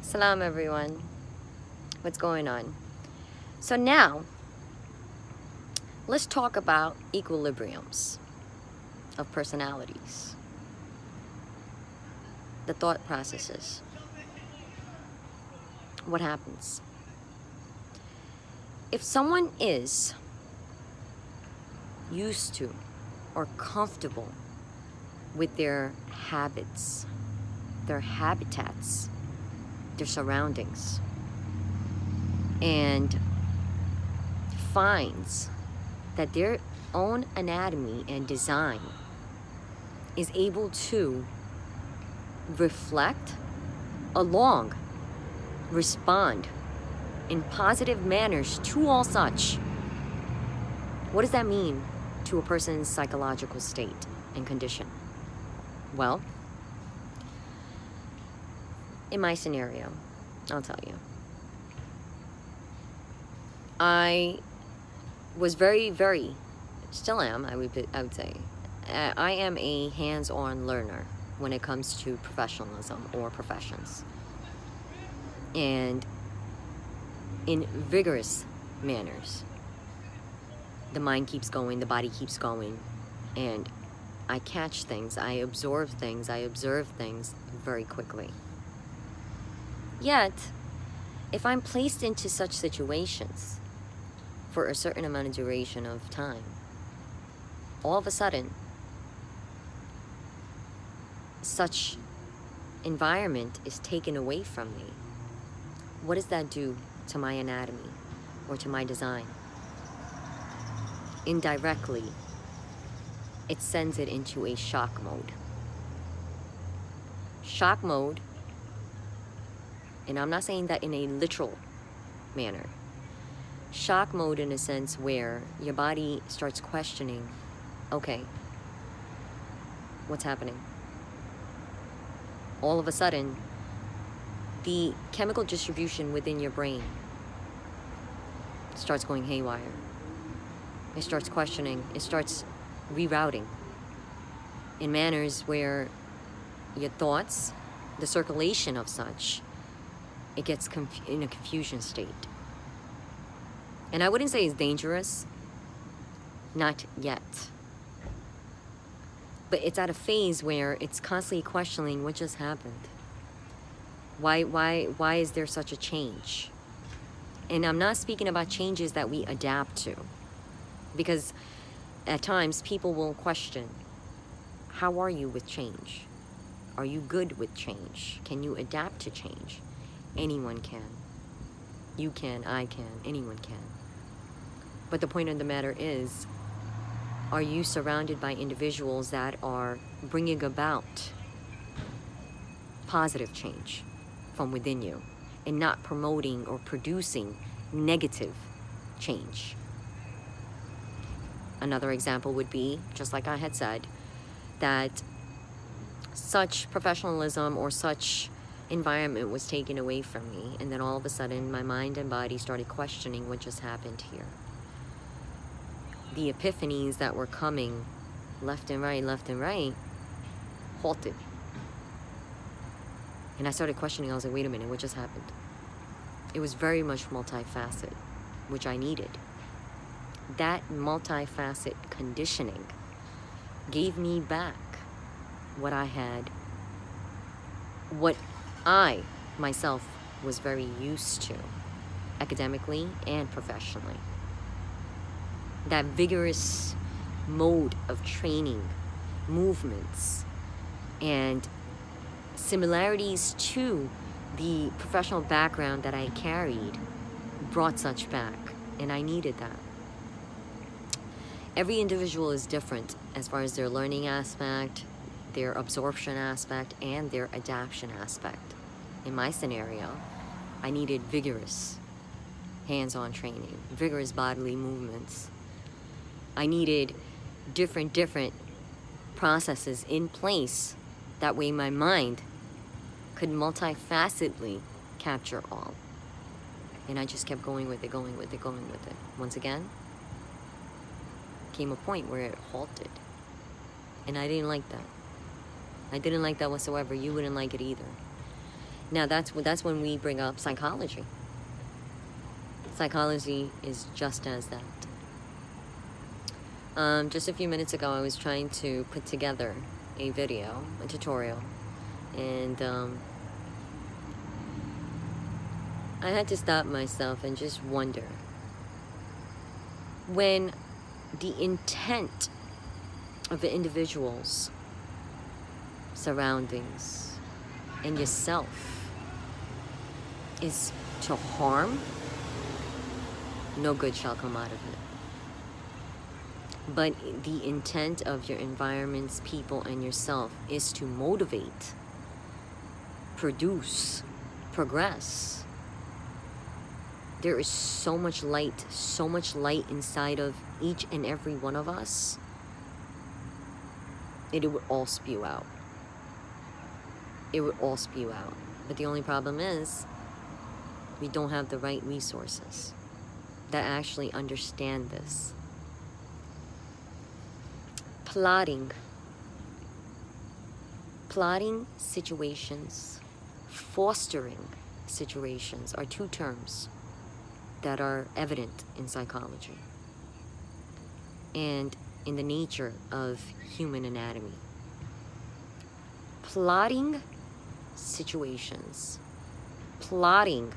Salam everyone. What's going on? So now, let's talk about equilibriums of personalities, the thought processes. What happens? If someone is used to or comfortable with their habits, their habitats, their surroundings, and finds that their own anatomy and design is able to reflect along, respond in positive manners to all such. What does that mean to a person's psychological state and condition? Well, in my scenario, I'll tell you. I was very, still am, I would say. I am a hands-on learner when it comes to professionalism or professions. And in vigorous manners, the mind keeps going, the body keeps going, and I catch things, I absorb things, I observe things very quickly. Yet, if I'm placed into such situations for a certain amount of duration of time, all of a sudden, such environment is taken away from me. What does that do to my anatomy or to my design? Indirectly, it sends it into a shock mode. Shock mode, and I'm not saying that in a literal manner. Shock mode in a sense where your body starts questioning, okay, what's happening? All of a sudden, the chemical distribution within your brain starts going haywire. It starts questioning, it starts rerouting in manners where your thoughts, the circulation of such, it gets in a confusion state. And I wouldn't say it's dangerous, not yet. But it's at a phase where it's constantly questioning what just happened. Why is there such a change? And I'm not speaking about changes that we adapt to. Because at times people will question, how are you with change? Are you good with change? Can you adapt to change? Anyone can. You can, I can, anyone can. But the point of the matter is, are you surrounded by individuals that are bringing about positive change from within you and not promoting or producing negative change? Another example would be, just like I had said, that such professionalism or such environment was taken away from me, and then all of a sudden my mind and body started questioning what just happened here. The epiphanies that were coming left and right halted. And I started questioning. I was like, wait a minute, what just happened? It was very much multifaceted, which I needed. That multifaceted conditioning gave me back what I had, what I myself was very used to, academically and professionally. That vigorous mode of training, movements, and similarities to the professional background that I carried brought such back, and I needed that. Every individual is different as far as their learning aspect, their absorption aspect, and their adaptation aspect. In my scenario, I needed vigorous hands-on training, vigorous bodily movements. I needed different processes in place. That way my mind could multifacetedly capture all. And I just kept going with it. Once again, came a point where it halted. And I didn't like that. I didn't like that whatsoever. You wouldn't like it either. Now that's when we bring up psychology. Psychology is just as that. Just a few minutes ago, I was trying to put together a video, a tutorial, and I had to stop myself and just wonder, when the intent of the individual's surroundings and yourself is to harm, no good shall come out of it. But the intent of your environments, people, and yourself is to motivate, produce, progress. There is so much light inside of each and every one of us. It would all spew out. It would all spew out. But the only problem is, we don't have the right resources that actually understand this. Plotting situations, fostering situations are two terms that are evident in psychology and in the nature of human anatomy. Plotting situations, plotting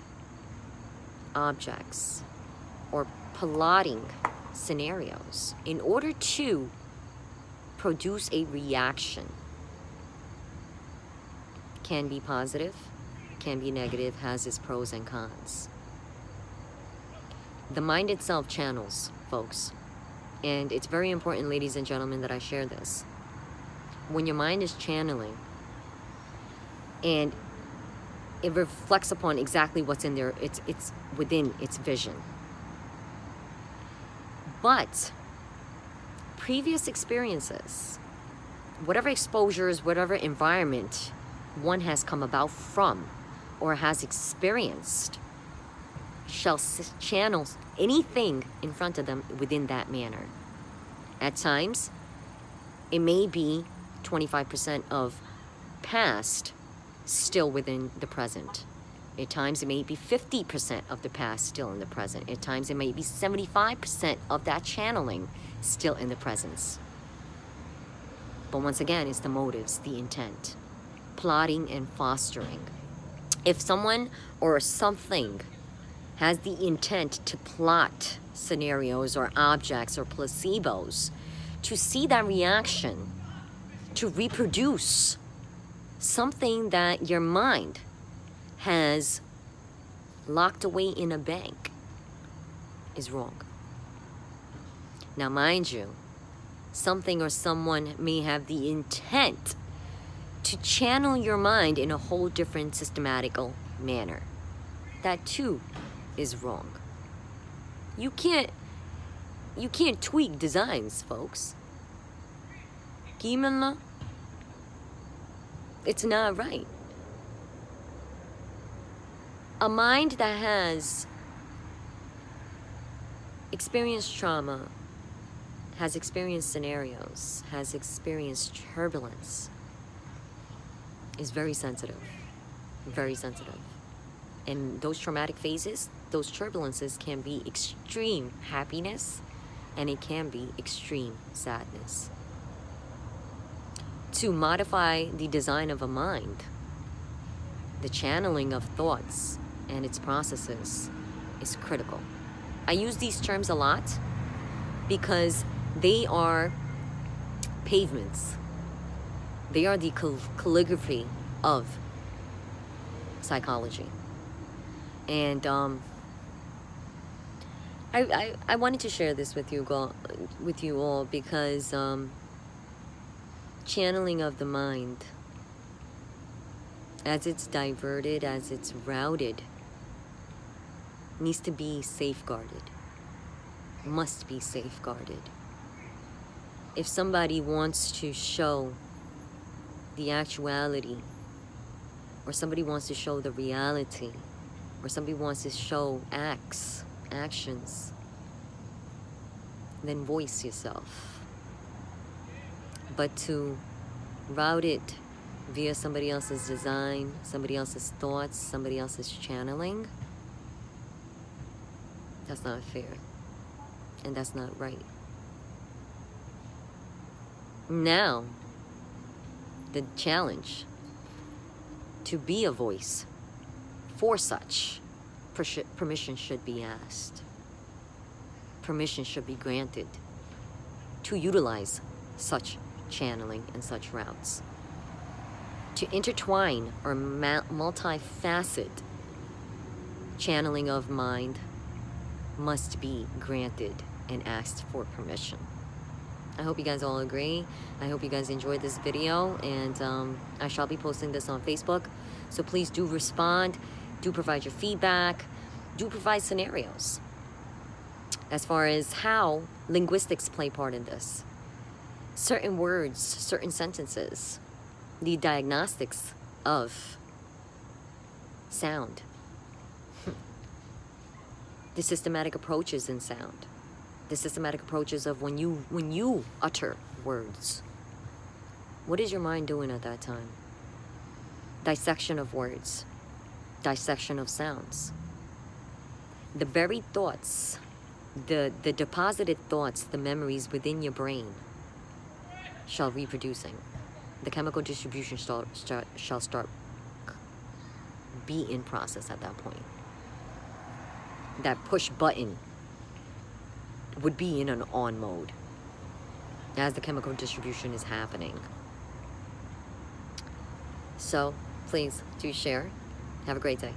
objects, or plotting scenarios in order to produce a reaction can be positive, can be negative, has its pros and cons. The mind itself channels, folks. And it's very important, ladies and gentlemen, that I share this. When your mind is channeling and it reflects upon exactly what's in there, it's within its vision. But previous experiences, whatever exposures, whatever environment one has come about from or has experienced, shall channel anything in front of them within that manner. At times, it may be 25% of past still within the present. At times, it may be 50% of the past still in the present. At times, it may be 75% of that channeling still in the presence. But once again, it's the motives, the intent, plotting and fostering. If someone or something has the intent to plot scenarios or objects or placebos, to see that reaction, to reproduce something that your mind has locked away in a bank, is wrong. Now, mind you, something or someone may have the intent to channel your mind in a whole different systematical manner. That too is wrong. You can't tweak designs, folks. Gimenla, it's not right. A mind that has experienced trauma, has experienced scenarios, has experienced turbulence, is very sensitive. Very sensitive. And those traumatic phases, those turbulences can be extreme happiness and it can be extreme sadness. To modify the design of a mind, the channeling of thoughts and its processes is critical. I use these terms a lot because they are pavements. They are the calligraphy of psychology. And I wanted to share this with you all because channeling of the mind, as it's diverted, as it's routed, needs to be safeguarded, must be safeguarded. If somebody wants to show the actuality, or somebody wants to show the reality, or somebody wants to show actions, then voice yourself. But to route it, via somebody else's design, somebody else's thoughts, somebody else's channeling, that's not fair. And that's not right. Now, the challenge to be a voice for such, permission should be asked. Permission should be granted to utilize such channeling and such routes. To intertwine or multifaceted channeling of mind must be granted and asked for permission. I hope you guys all agree. I hope you guys enjoyed this video, and I shall be posting this on Facebook. So please do respond, do provide your feedback, do provide scenarios as far as how linguistics play part in this. Certain words, certain sentences, the diagnostics of sound, the systematic approaches in sound, the systematic approaches of when you utter words. What is your mind doing at that time? Dissection of words, dissection of sounds. The very thoughts, the deposited thoughts, the memories within your brain shall reproducing. The chemical distribution shall start be in process at that point. That push button would be in an on mode as the chemical distribution is happening. So please do share. Have a great day.